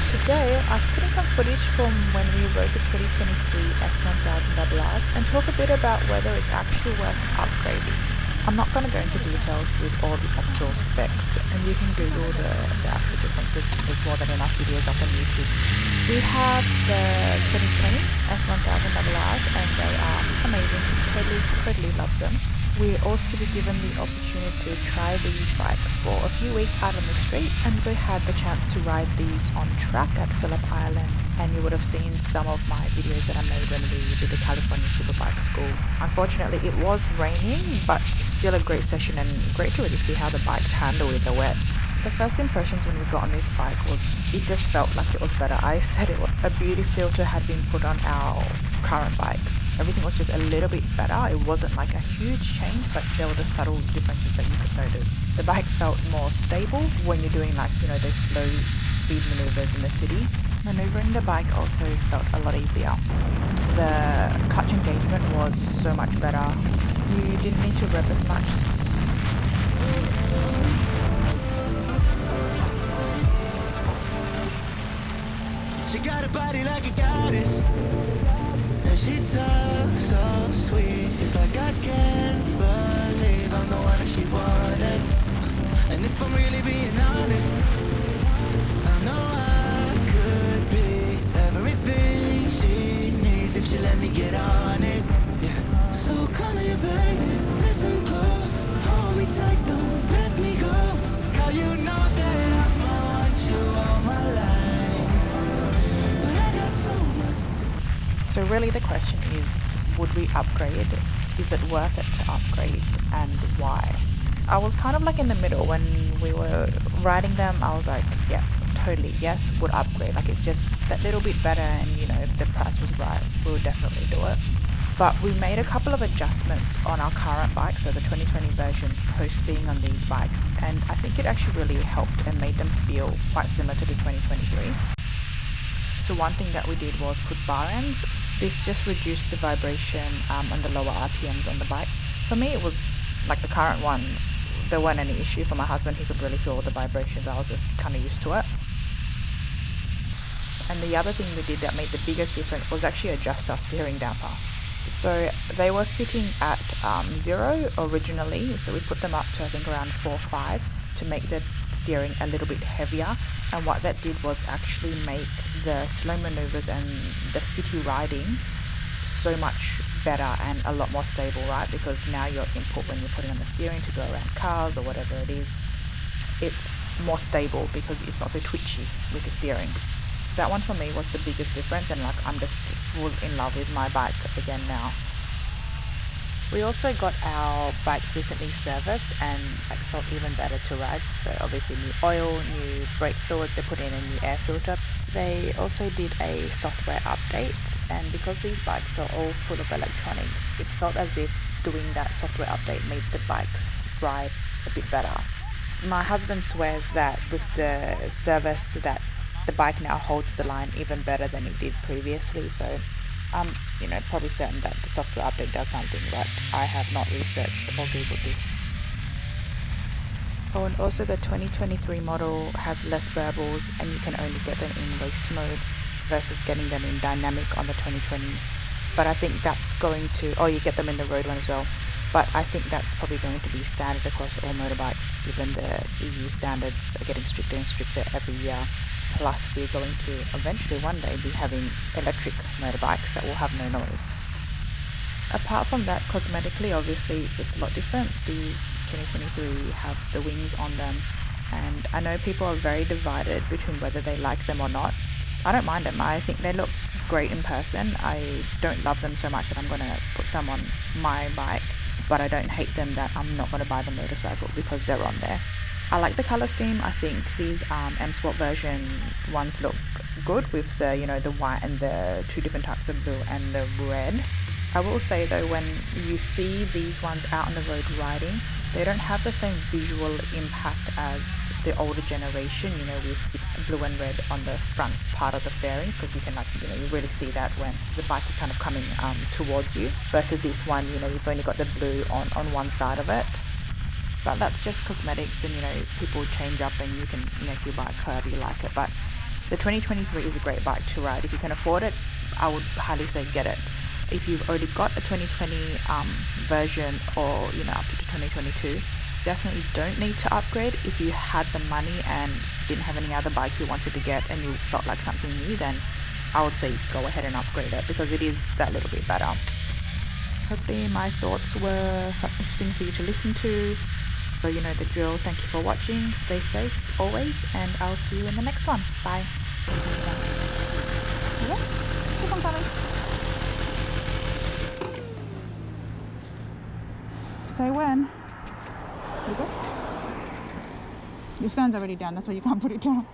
Today, I've put in some footage from when we rode the 2023 S1000 RR and talk a bit about whether it's actually worth upgrading. I'm not going to go into details with all the actual specs, and you can Google the actual differences. There's more than enough videos up on YouTube. We have the 2020 S1000 RRs, and they are amazing. Totally love them. We also be given the opportunity to try these bikes for a few weeks out on the street, and so had the chance to ride these on track at Phillip Island. And you would have seen some of my videos that I made when we did the California Superbike School. Unfortunately, it was raining, but still a great session and great to really see how the bikes handle in the wet. The first impressions when we got on this bike was it just felt like it was better. I said it was a beauty filter had been put on our current bikes. Everything was just a little bit better. It wasn't like a huge change, but there were the subtle differences that you could notice. The bike felt more stable when you're doing those slow speed maneuvers in the city. Maneuvering the bike also felt a lot easier. The clutch engagement was so much better. You didn't need to rev as much. She got a body like a goddess, and she talks so sweet. It's like I can't believe I'm the one that she wanted. And if I'm really being honest, I know I could be everything she needs if she let me get on it. Yeah. So come here, baby, listen close, hold me tight, don't let me go. Girl, you know that I'ma want you all my life. So really the question is, would we upgrade? Is it worth it to upgrade, and why? I was kind of like in the middle. When we were riding them, I was like, yeah, totally, yes, would upgrade. Like, it's just that little bit better, and if the price was right, we would definitely do it. But we made a couple of adjustments on our current bike, so the 2020 version post being on these bikes, and I think it actually really helped and made them feel quite similar to the 2023. So one thing that we did was put bar ends. This just reduced the vibration and the lower RPMs on the bike. For me, it was like the current ones, there weren't any issue. For my husband, he could really feel all the vibrations. I was just kind of used to it. And the other thing we did that made the biggest difference was actually adjust our steering damper. So they were sitting at 0 originally, so we put them up to I think around 4 or 5 to make the steering a little bit heavier. And what that did was actually make the slow maneuvers and the city riding so much better and a lot more stable, right? Because now your input when you're putting on the steering to go around cars or whatever it is, it's more stable because it's not so twitchy with the steering. That one for me was the biggest difference, and I'm just full in love with my bike again now. We also got our bikes recently serviced, and bikes felt even better to ride. So obviously new oil, new brake fluids, they put in a new air filter. They also did a software update, and because these bikes are all full of electronics, it felt as if doing that software update made the bikes ride a bit better. My husband swears that with the service that the bike now holds the line even better than it did previously. So I'm probably certain that the software update does something, but I have not researched or googled this. Oh, and also the 2023 model has less burbles, and you can only get them in race mode versus getting them in dynamic on the 2020. But I think that's going to, you get them in the road one as well. But I think that's probably going to be standard across all motorbikes, given the EU standards are getting stricter and stricter every year. Plus, we're going to eventually one day be having electric motorbikes that will have no noise. Apart from that, cosmetically, obviously, it's a lot different. These 2023 have the wings on them, and I know people are very divided between whether they like them or not. I don't mind them. I think they look great in person. I don't love them so much that I'm going to put some on my bike, but I don't hate them that I'm not going to buy the motorcycle because they're on there. I like the color scheme. I think these M Sport version ones look good with the white and the two different types of blue and the red. I will say though, when you see these ones out on the road riding, they don't have the same visual impact as the older generation, with the blue and red on the front part of the fairings, because you can you really see that when the bike is kind of coming towards you, versus this one, you've only got the blue on one side of it. But that's just cosmetics, and people change up and you can make your bike however you like it. But The 2023 is a great bike to ride. If you can afford it, I would highly say get it. If you've already got a 2020 version, or up to 2022, definitely don't need to upgrade. If you had the money and didn't have any other bike you wanted to get and you felt like something new, then I would say go ahead and upgrade it, because it is that little bit better. Hopefully my thoughts were something interesting for you to listen to. So you know the drill. Thank you for watching. Stay safe always, and I'll see you in the next one. Bye. Yeah, keep on coming. Say when. You go. Your stand's already down, that's why you can't put it down.